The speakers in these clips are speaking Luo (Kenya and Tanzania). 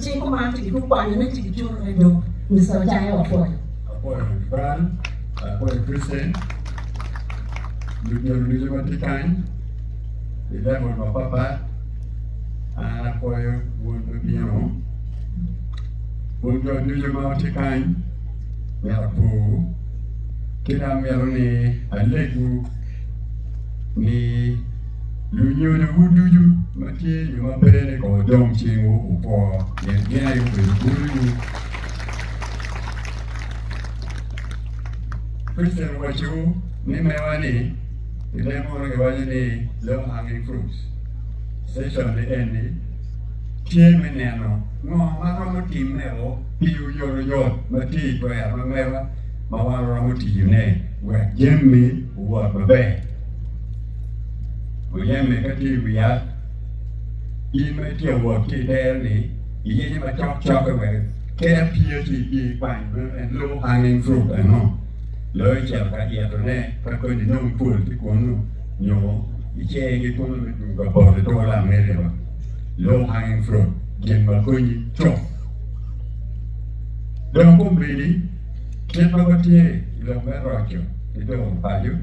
tinha como arte de grupo aí não tinha juro né do Mr. Jaya apoio Fran apoio Christian do jornalismo vaticano e leva o papá apoio o bião o jornalismo vaticano era por que era melhor alego ni l'union de Wuduju, Mathieu, je m'appelle comme Dom Chingo au port, il y a bien eu le Wuduju. Christian Wachu, Nimewani, il est mort et wajani, low hanging fruits. Session de Endi, Tiem Neno, no, Maramuti Nero, Piu Yor, Mati, where Mamma, Mawaramuti, you name, where Jimmy, what a bear. We am a we are in my dear work, daily, ye my chop away, care PhD, and low hanging fruit, and no. Low chap at yet on there, but when you don't pull the corner, no, you can't get on about the door I'm never. Low hanging fruit, get my coin chop. Don't come really, keep over here, you don't wear you don't buy you.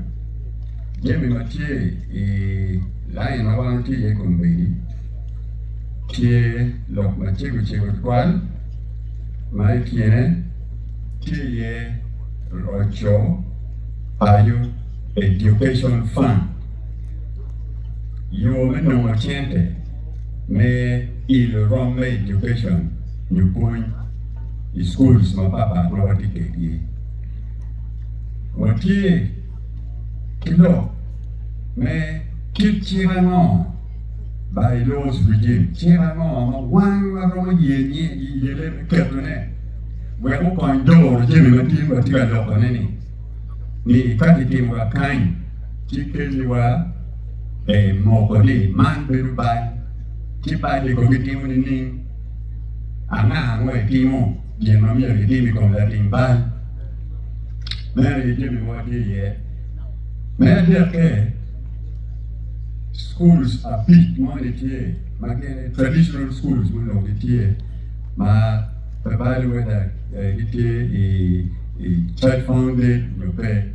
Jimmy Mathieu et là il m'a vanté et comme qui est le Mathieu que tu vois mais qui est roco ayo education fund yo me no machente mais il rend education you point schools ma papa no watike Mathieu kilo mais qui tiranon by laws regime tiranon wan ro ye le ketone we ko kon do regime ma ti ma ti ga do ko ni ka ti wa kan ti ke ni wa mo ko ni man be ba ti ba de ko ti mo ni ana mo e ti mo ye no mi e ti mi ko la ti ba na ye ti mi wa ti ye mais dire que schools are big, moi l'étier, ma traditional schools, moi l'étier, ma by the way that l'étier et child founded, je fais,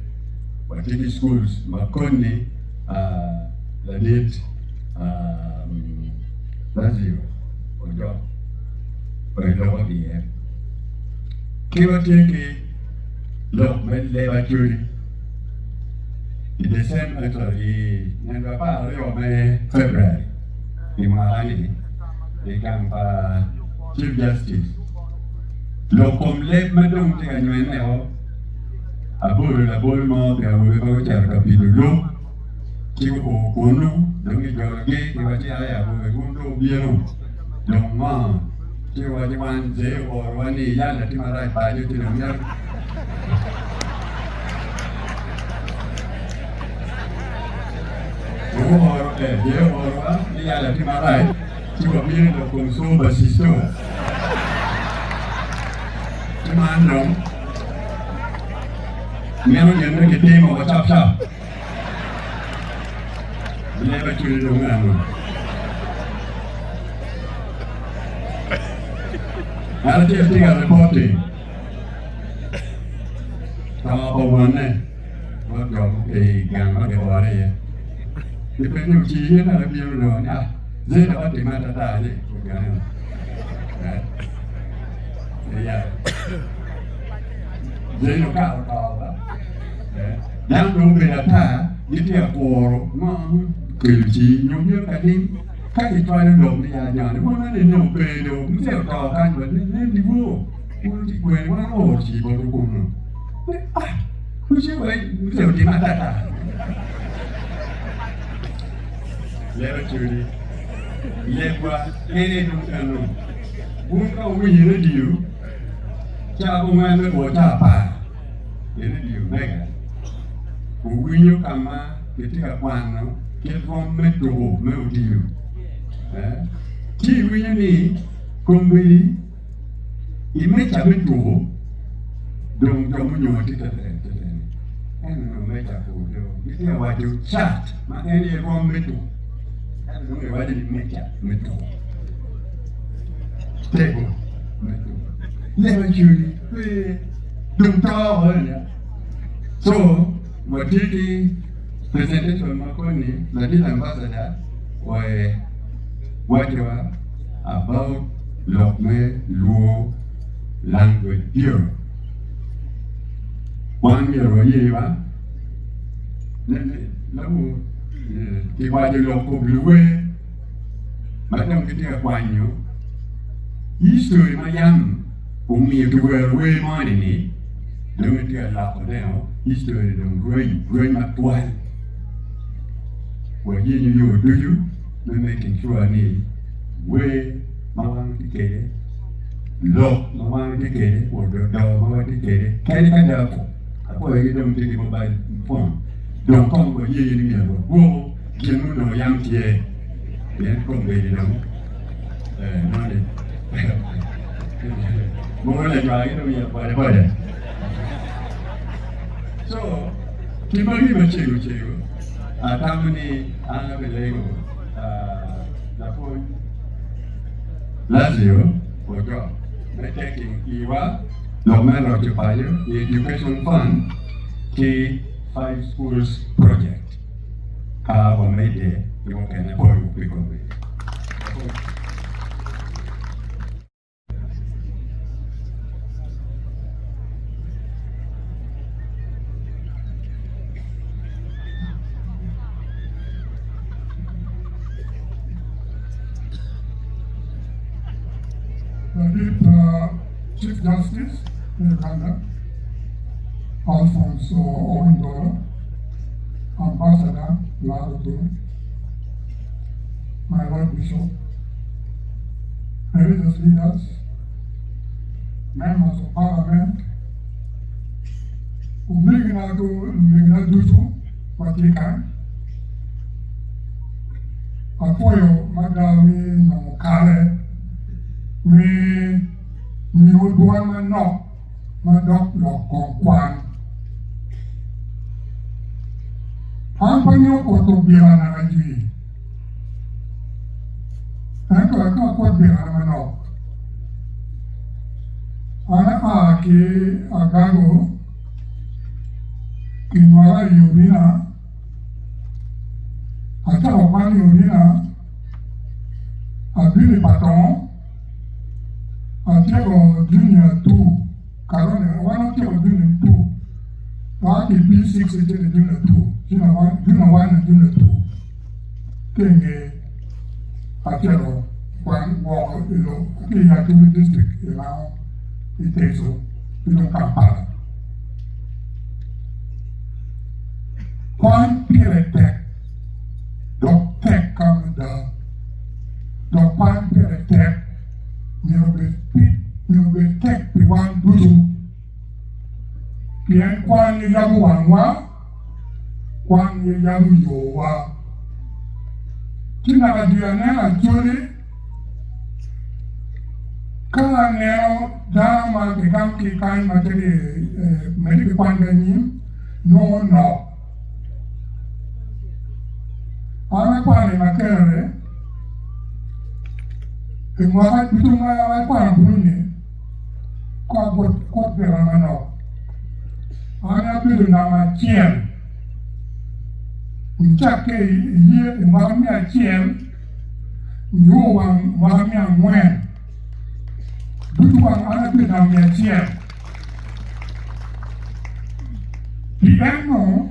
what schools, ma connais la dette, vas-y, au job, au job d'hier. Qui va dire que l'homme met les voitures? The same actually, and the power of February, in Mahali, they come Chief Justice. Locom let Madame Tiganueno, a bull mouth, and we go to a capitolo, Chico Kono, don't get your gate, what I have a good piano. Don't want, she was the one day or 1 year that you might buy you to the mirror. Dia orang ni ada di mana? Cuba pilih untuk konsum basisto. Cuman dong, memang yang nak kita mau cap. Bila baca di dongan. Ada dia tinggal reporting. Kalau bawa ni, buat job gang ada orang ya. Depende chi hết là bao nhiêu rồi nhá, dễ là bắt mà ta đấy, dễ nó cao đó, đang đúng về là ta, những cái cổ nó cử chỉ nhung nhớ cái đi, các cái toa nó đổ đi nhà nó muốn nó để nổ về đồ, cũng sẽ cò tan vẫn lên đi vô, muốn chỉ quyền nó ổ chỉ vào cuối cùng rồi, không chứ vậy, sẽ đi mà ta. Leva churi, leva ele não cano, um menino diu, já o mais me bota pa, ele diu nega, o menino cama que tinha kwan não, que vão me do meu diu, que o menino como ele e me chama do, dom menino que tá não me chama do, que tinha o diu chat, mas ele vão me do. Đúng rồi, phải đi mẹ chặt, mẹ trộn. table. Never you don't talk earlier. So, what did he presented to Maconi, the little ambassador, were what you are about Lokme Luo language here. 1 year or year, thì qua điều lộc của lưu quê mà trong cái điều quan nhiều history mà yam cũng nhiều cái quê mà này đừng cái điều lộc ở đây họ history đừng quê mà tuai và như do you nên making sure này quê mà mang cái kede lộc mà mang cái kede hoặc đầu mà mang cái kede cái đầu apa yang kita mesti mobile phone donc comme vous voyez il y a beaucoup qui nous n'ont rien fait bien comme vous voyez non bon les gars il y a pas so qui m'a dit monsieur à tamani à belego la point Lazio pour toi mais taking Iwa Normal Occupier, the Education Fund, K5 Schools Project. Have a mayday, you can avoid because Chief Justice in Uganda, Alfonso Owindoro, Ambassador Lagoto, my Lord Bishop, religious leaders, members of Parliament, Umigna Dutu, Watika, Apoyo Madami no Kale, mi would man no, my dog kwan. Ampanyo koto bila na kaji. Ako kot bila na manok. Ana aki agago kinwala yurina. Ata opan yurina. Abili paton. Atego Junior 2, Carone, one of your Junior 2. Waki P6 is Junior 2, Junior 1 and Junior 2. Kenge, Atego, one walk, Yakumi district, it takes so, Kampala. Kwan period tech, the tech come the Kwan period tech. You will take the one to Pian Kwan Yamu Wangwa, Kwan Yamu Yowa. Tina Diana Julie Kala Nero Dama the Gamki Kind Materi Medical Pandanim, no. Ana Kwani Makere. Mwa bitu mwa kwa mbuni kwa bela mano ana bitu na machien mchake ye mwa mia chien nyuwa mwa mia mwen bitu wa ana bitu na mia chien Piano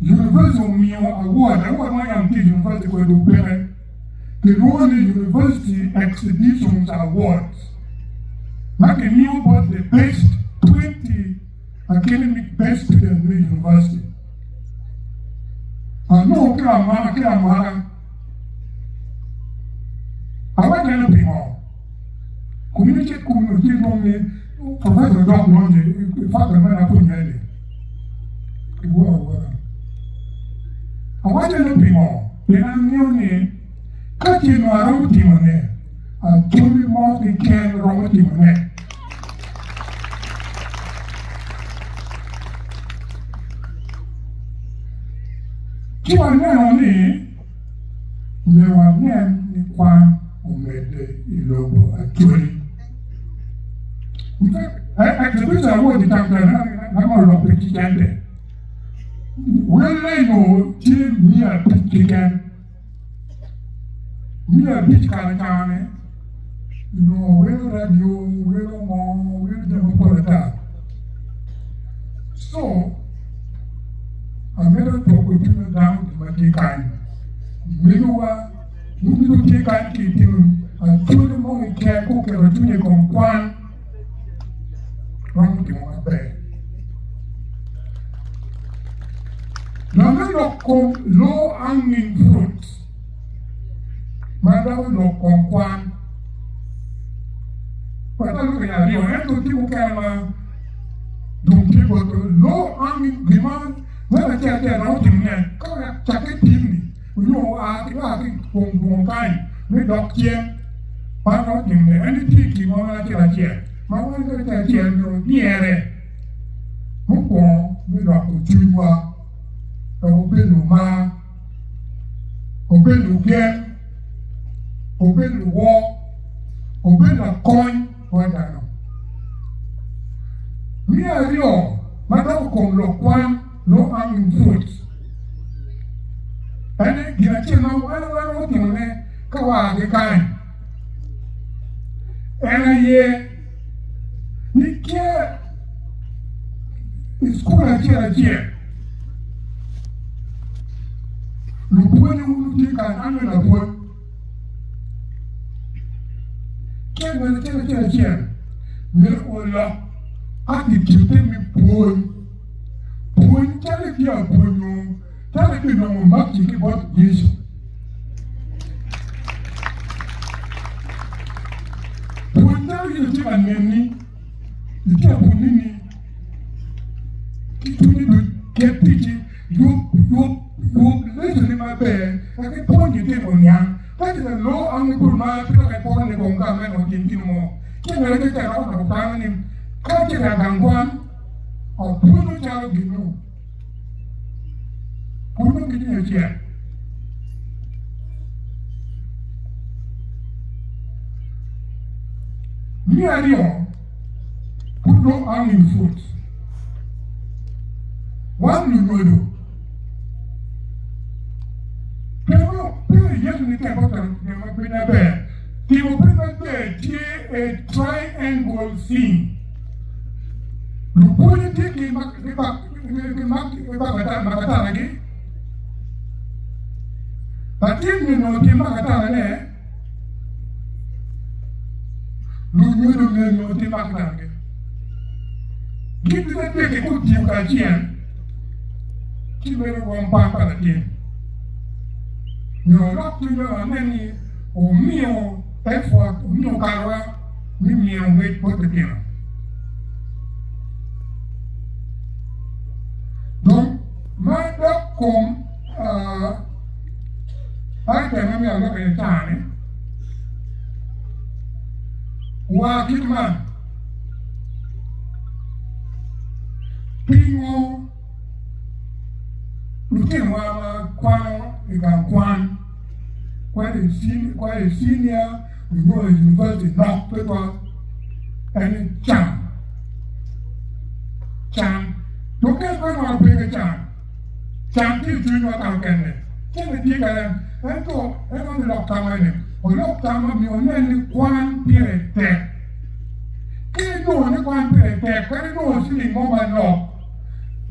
Universal Mio Award awa mwa ya mti University kwa dupere the only University Exhibitions Awards. Making was the best 20 academic best students in the university. I know Kira I want to help more. Communicate only Professor Doc Longe, the father man I couldn't hear it. I want to help more. Then I'm new. Kati no arauti mane, a tuli mo di ken rauti mane. Kiwa neno ni, mewa nyen ni kwan umede ilogo Acoli. In fact, I suppose I want to talk to I'm a pretty candid. When I know, till me a pitch again, me a pitch can you know, where radio, where mom, where the so, I made a talk with people down to my kind. Meanwhile, you take out him and told them all the care cook and a junior kwan. Wrong to my bed. Now, let us come low hanging fruit. Madame no kwan. But I look at you, and to people can don't people low hanging demand. When I tell you about him, come and check it in. You know, I think from kind, we doctor, but not him, anything you want to tell you. My one going to tell you, near Moko, we doctor Junior, obey no ma, obey no game, obey no war, obey no coin, what I know. Me are you, Madame Comlo Kwan. No hanging fruit. And then, you know, I don't know, Kawa, the kind. And I hear, you care. It's cool, I care. Look, when you take an annual word, care. Miracle, attitude, me poor. When tell you are going, tell you no much about this. When tell you to a nanny, you can't put in it. Get pity, you listen in my bed, I can point you take on young. That is a low uncle man, because I call him on government or thinking more. Can I get out of family? Can't get a gangwan? Or Puno child, you know. Puno getting a chair. Me and you, Puno hanging fruit. One you will do. People usually talk about the bear. They will bring a triangle thing. You put it in the but if you know the Makatana, you know the Makatana. Give me that big good you can hear. Keep it one papa again. You're not to know many or meal effort, no cara, me and wait for the dinner. Donc, my dog come, I can remember a little time. Walking man, Pingo, Lutin Wama, Kwano, you can Kwan, quite a senior, you know, a university, not people, and Chan. Don't get going on big a Chan. Chan keep doing what I can. Can we take a and go and on the lock time or lock time of your name, one period there. Can you go on the one period there? Can you go sitting more than law?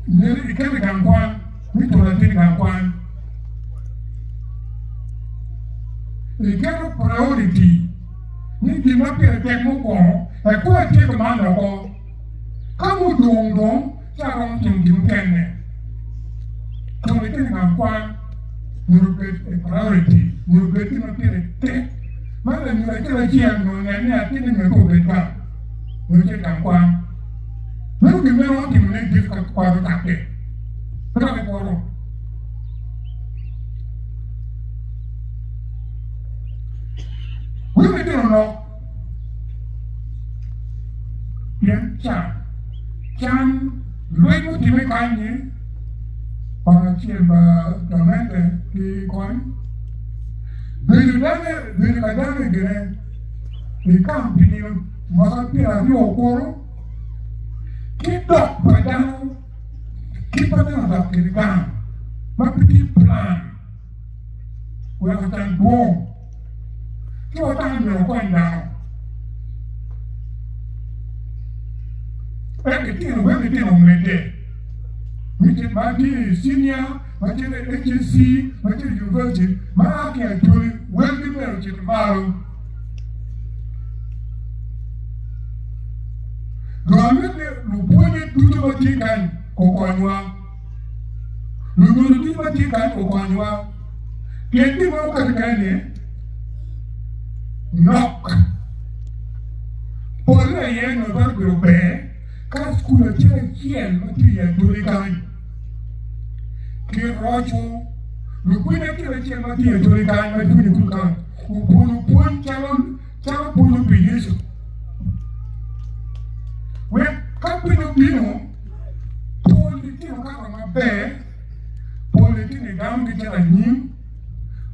Nearly can one, we told a thing and one. The kind of priority, need to not be a technical, a quite take a man of all. Come with long, Charon Kim Kenny. Come with and one. You get a priority. You get in a period. Mother, you are telling you, and I think you go with that. You take a one. Look, you may want to make difficult part of that day. But I borrow. We don't know. Chan. Chan, luego te me cañe. Para que el domente que con Beri kadane gene. Ikam pini masa pira di okoro. Kita padang. Kita dah kirikan. Mapiti plan. Where we can go. Kita time we going down. Everything on me there. My senior, my agency, my university, my actually wealthy marriage tomorrow. Government lupone tuju batikan kokwanwa. Luguru tuju batikan kokwanwa. Kendi mo katikane. Knock. Pole yen no ba grupe. Ka skula chien mati ya tulikan. Ke roco. Lupone kira chien mati ya tulikan mati ni kukan. Upun calon punu piyesu. We kapino pino. Politino kama mabe. Politini gamgi chera nyim.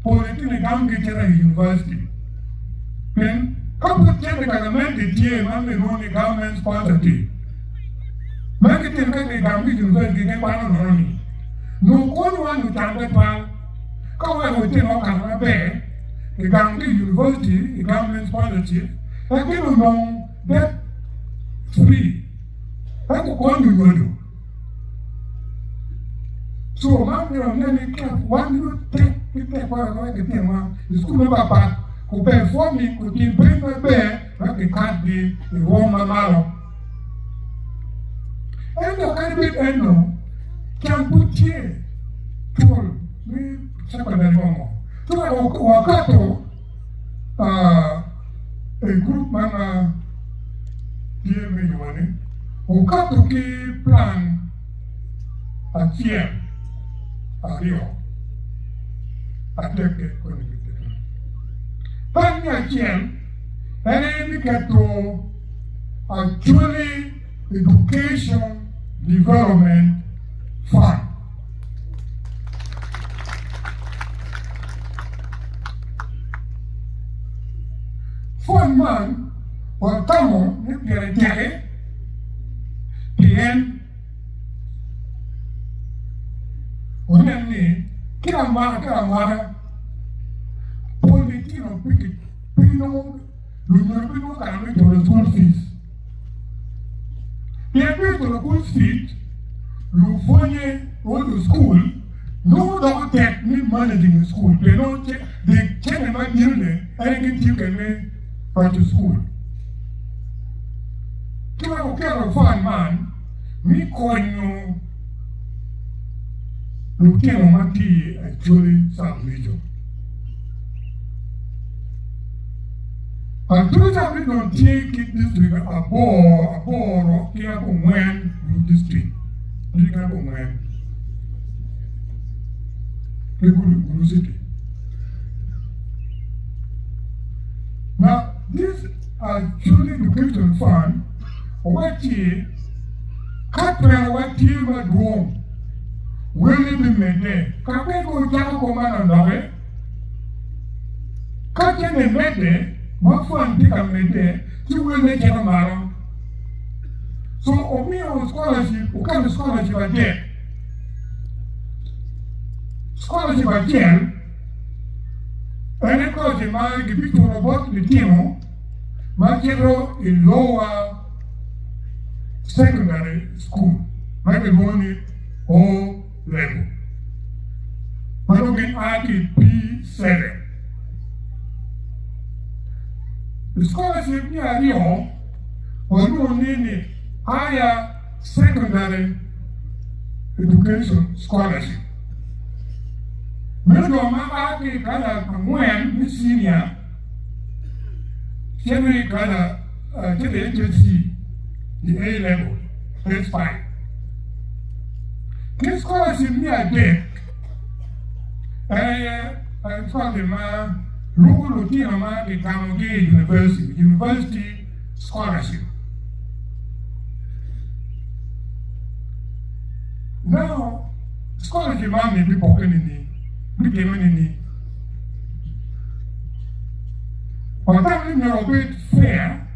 Politini gamgi chera university. Then couple chera government tie mami roni government sponsored. Maki tin kake gamgi university ke pano noni. No kono wanu tanda pa. Kawa hotel o kama be. The gamgi university, the government sponsorship. Lakini no that free. Ako kono yodo. So mami nani cap one you take kwa kwa kete ma. School papa. Ko perform ko tin bring my bear. Maki can't be the woman malo. Endo kanibit endo can put here tool me secondary momo. So wakato a group mana here me yuani. Wakato ki plan a here a rio a teke konibit. Plan ni a here ene mikato actually education development fund. Fund man, watamo ni piere pien, oneni kila mara, politino pino, lunyo kana to the school fees. They pay to the school fees. You go to school. No don't take me managing the school. They don't check. They check them out building. Anything you can make for to school. To a care of fun man, me call you. You can't mati actually some region. And those are we don't take it district a bore or care from when district. You can't go when people city. Now, this actually education fund, what ye can't what ye might go. Will it be made there? Can't we go down command on the way? Can't you be made there? What fun take a mede, you will make a matter. So, Omeo scholarship, what kind of scholarship I get? Scholarship I get, and it calls in my people about the team, my general in lower secondary school, maybe only O level. But I'm getting P7. The scholarship near Rio was only higher secondary education scholarship. Many of my when senior, generally kind of the HSC, the A level, that's fine. This scholarship near deck, I found my roco the Acoli University scholarship. Now, scholarship may be pocket in the On time you know bit fair,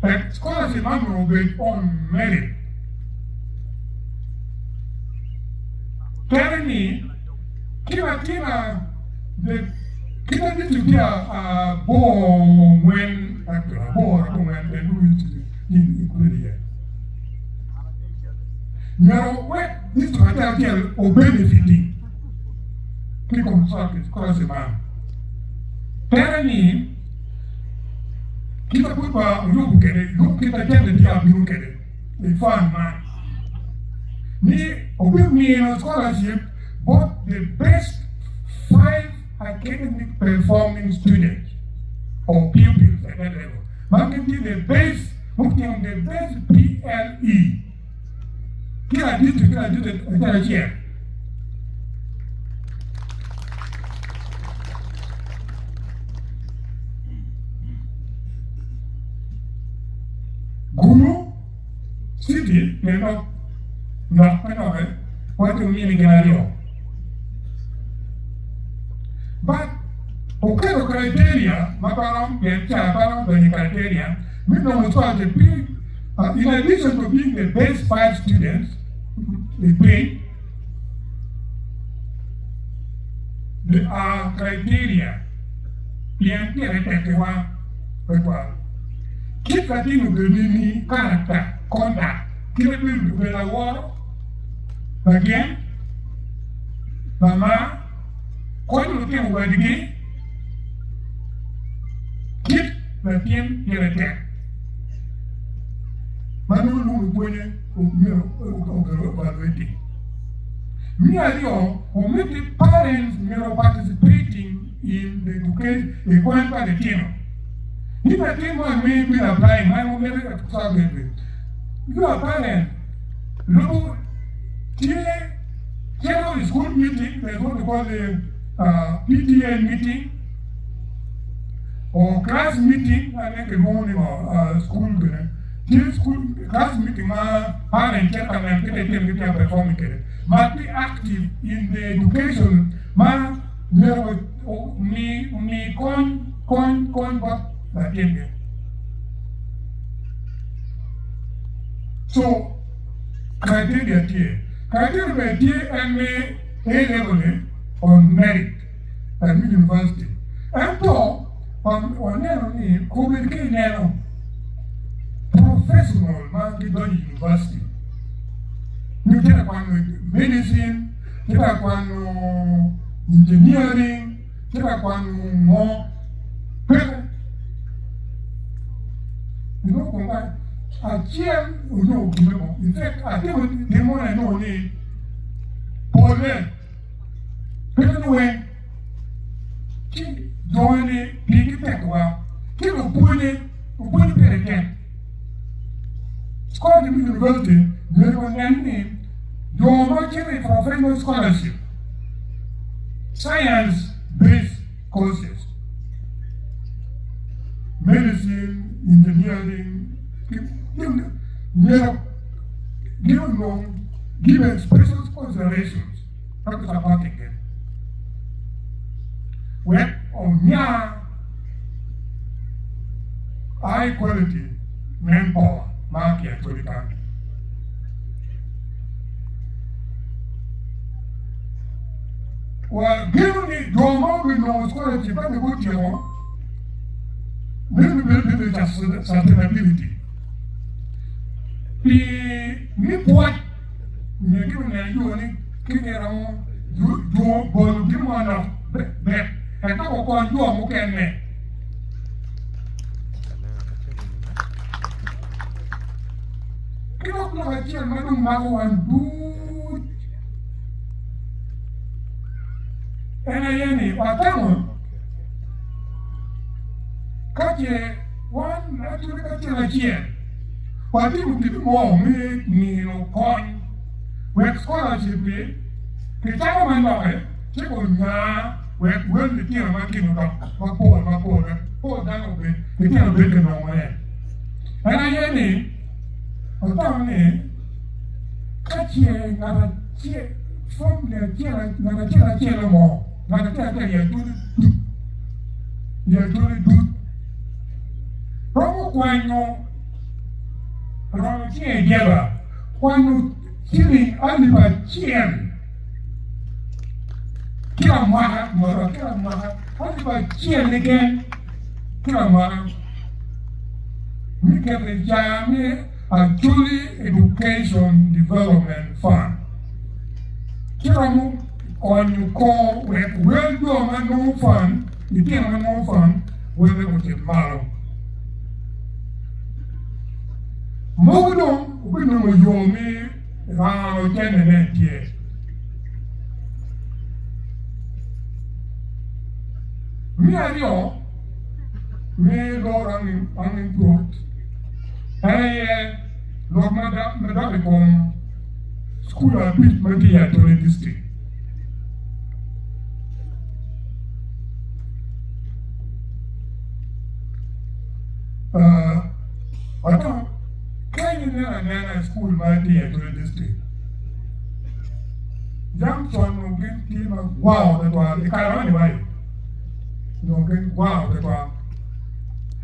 and scholarship man know bit on merit. Telling me, kila the kila need to be a ball when a ball when they do it in Korea. Now what this to attend or benefiting. Click on socket, scholarship man. Telling me, kita put look kede, look kita tell the look kede, the fun man. Me, obey me in a scholarship, but the best 5 academic performing students or pupils at that level. Marketing the best, working the best PLE. Kila do the entire year. Guru, city, you know, what do you mean in but, okay, the criteria, Maparam, Param, the criteria, we know what the big, in addition to being the best 5 students, they pay, there are criteria, keep that in the character, conduct, keep it with the war, again, Mama, when you came over again, keep the team here again. Manu winning evaluating. Me and you, who make the parents participating in the education, the kwan by the team. If a team was maybe applying, I will never talk with it. You are parent, look, Tell school meeting, there's what we call the PTA meeting or class meeting, I think it's only school class meeting, parent and performing. Must be active in the education, me con back so criteria here. Criteria by DMA A-level on merit at university. And so, on communicate professional marketing university. You get one medicine, get one engineering, get one more. You know, combine. In fact, I think the more I know, Paul, anyway, join the big tech, keep a bully again. Scholarship University, there was an name, you're not getting professional scholarship, science based courses, medicine, engineering. Give special considerations. That is about it. When on high quality manpower, market to the country. Well, given the drama with no scholarship, and the good year, then we will just sustainability. Me what? Me give me you only kick around. You go give one of that. And I will call you a mucan man. Give up like a child, Madam Mago and do. And I any what catch one actually catch a chair. What you give more me no coin with scholarship, the gentleman of it, check on ya, when the dear man came about my poor down of it, the dear bacon on my head. And I hear me, a town catch ye, not a chair from the chair, not a chair more, not a chair, They actually do. Roco kwan no, around here, Java, kwan no, killing Aliba Chien. Kiramara, Mara, Kiramara, Aliba Chien again, Kiramara. We can retire Acoli Education Development Fund. Kiramu on you call with well done no fund, you can't no fund, where they would get malo. Mogo, we know you me, round 10 and 8 years. Me and you, me Lord unemployed. And Lord Madame come school at Media to the district. I don't kind of school Media to the district. Young son will get him wow, that was the kind of way. No, get wow, that was.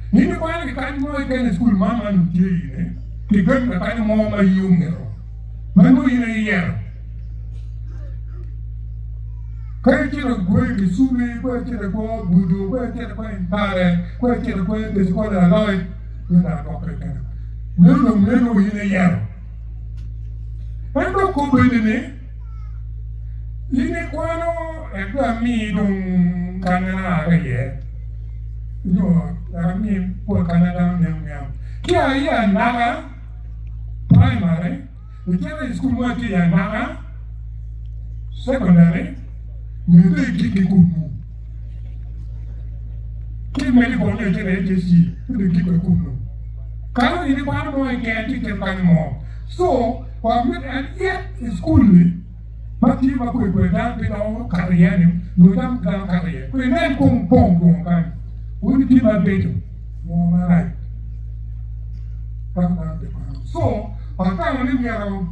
Hindi ko alam kahit mo ay kayo school mama ng Jay, kigad na kayo mo mayung nero. Mano yun ay iyero. Kaya kira gue kisuli, kaya kira ko budu, kaya kira ko intare, kaya kira ko deskola aloy, yun na ako kaya kaya. Meno yun ay iyero. Ano ko ba yun eh? Yun ko ano, mi dong kanana kaya. Yo, kami po Canada nyam. Kaya yan naga primary, kaya school mo kaya naga secondary, hindi kikikumu. Kaya may ko niya kaya HSC, hindi kikikumu. Kaya hindi ko ano mo kaya kikikumu mo. So, pamit and yet school mati makuwi dan pinaw karya ni, nudam kan karya. Pwede kung pong kan. Wouldn't keep my bed all my life. So, by the time I lived here,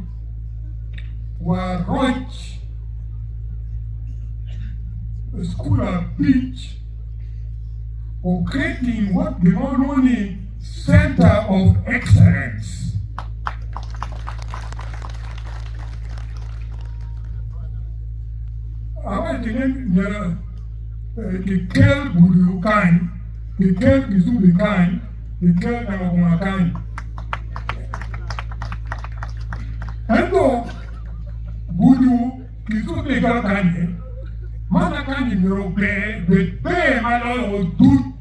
was rich, a school of beach, or creating what the only center of excellence. I went to him, the girl would kind. The girl is to be kind, the girl never want kind. And though, would you, is to be kind, Mother kind in your bed, but pay my Lord do.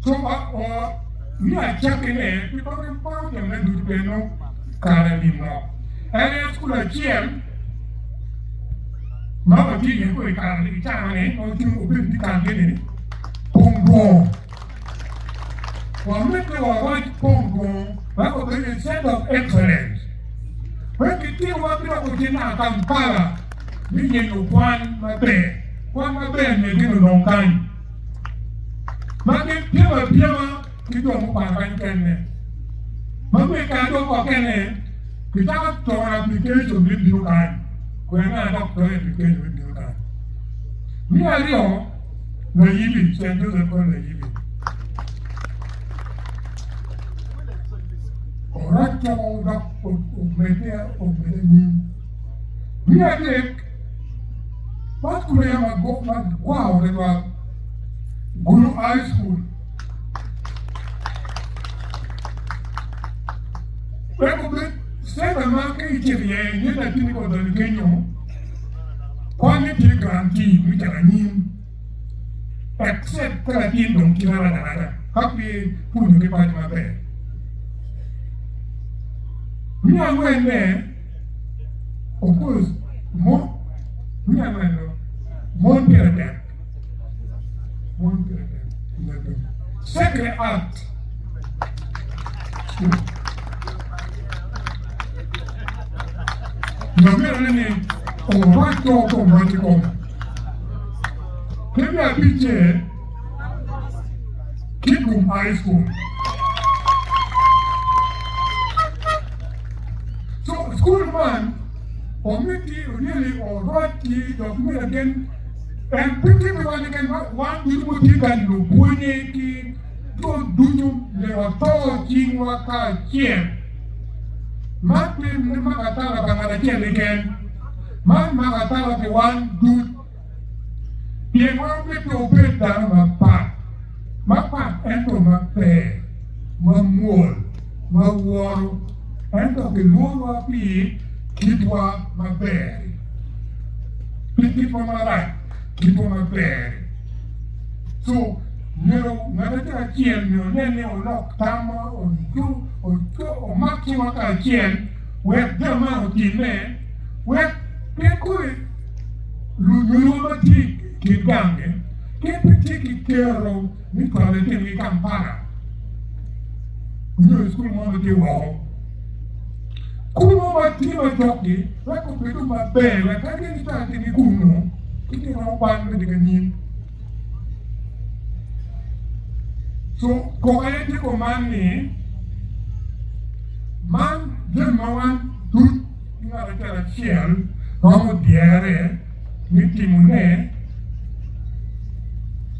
So, me are checking in, people can find them and do the no, carrying more. And it's school of GM. Mama King and Quick are the Italian or two open the candy. Pongo. One little white Pongo, that was the center of excellence. When you think what you are going to Kampala, we get you one my bear, may give a long time. Mammy, Pima, you don't want to can. Mammy can't go can. Without to an application with you time. When I doctor education with you time. Me are you, the yube, St. Joseph on the yube. Oracho of media of the me are like, what could I have got? Wow, they were Guru High School. Sema maka ichevye nyenda tini kwa dani Kenyo kwani tini granti mitaranyin except kala tini dong kinara darada hapi punu kipati mabe miya mwene of course miya mwene mon piratek Sacred Art Naverne orato convertico. Kemi abiche Kikum High School. So school man committee really already document again and pretty much again one people can do ponyaki do le auto jingwa ka chien mati ni makatala bangara chien again man makatala the one do the one people obey down my part ento mape mamol maworo ento ke luwa pi kitwa maberi kitwa marai kitwa maberi so nero ngata chien no nene o lok tama o makima ka chien we dama o time we pekui lu mati kigange ke peti kero mi kale te mi kampara no school mo de wo kuno mati ma joki we ko pedu mabere ka ke ni ta ni kuno kiti ro pan de ganin so kokaiti ko mani man de mawan tut ngara tera chiel romo diere mitimune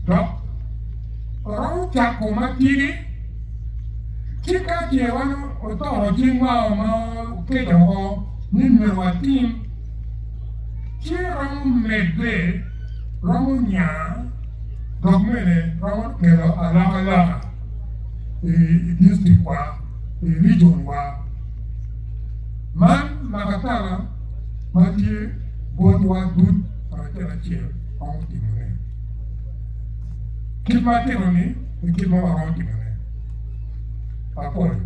dok romo chako matiri chika chiewano otoro chingwa ma kejo ho nimero watim chi romo medre romo nya Dogmene, Roman Kero, Alama, district wa, region wa. Man, Makatala, Mathieu, Bodwa, Dut, Paratela Chiel, on Timone. Keep my Timone, and keep my own Timone. Acoli.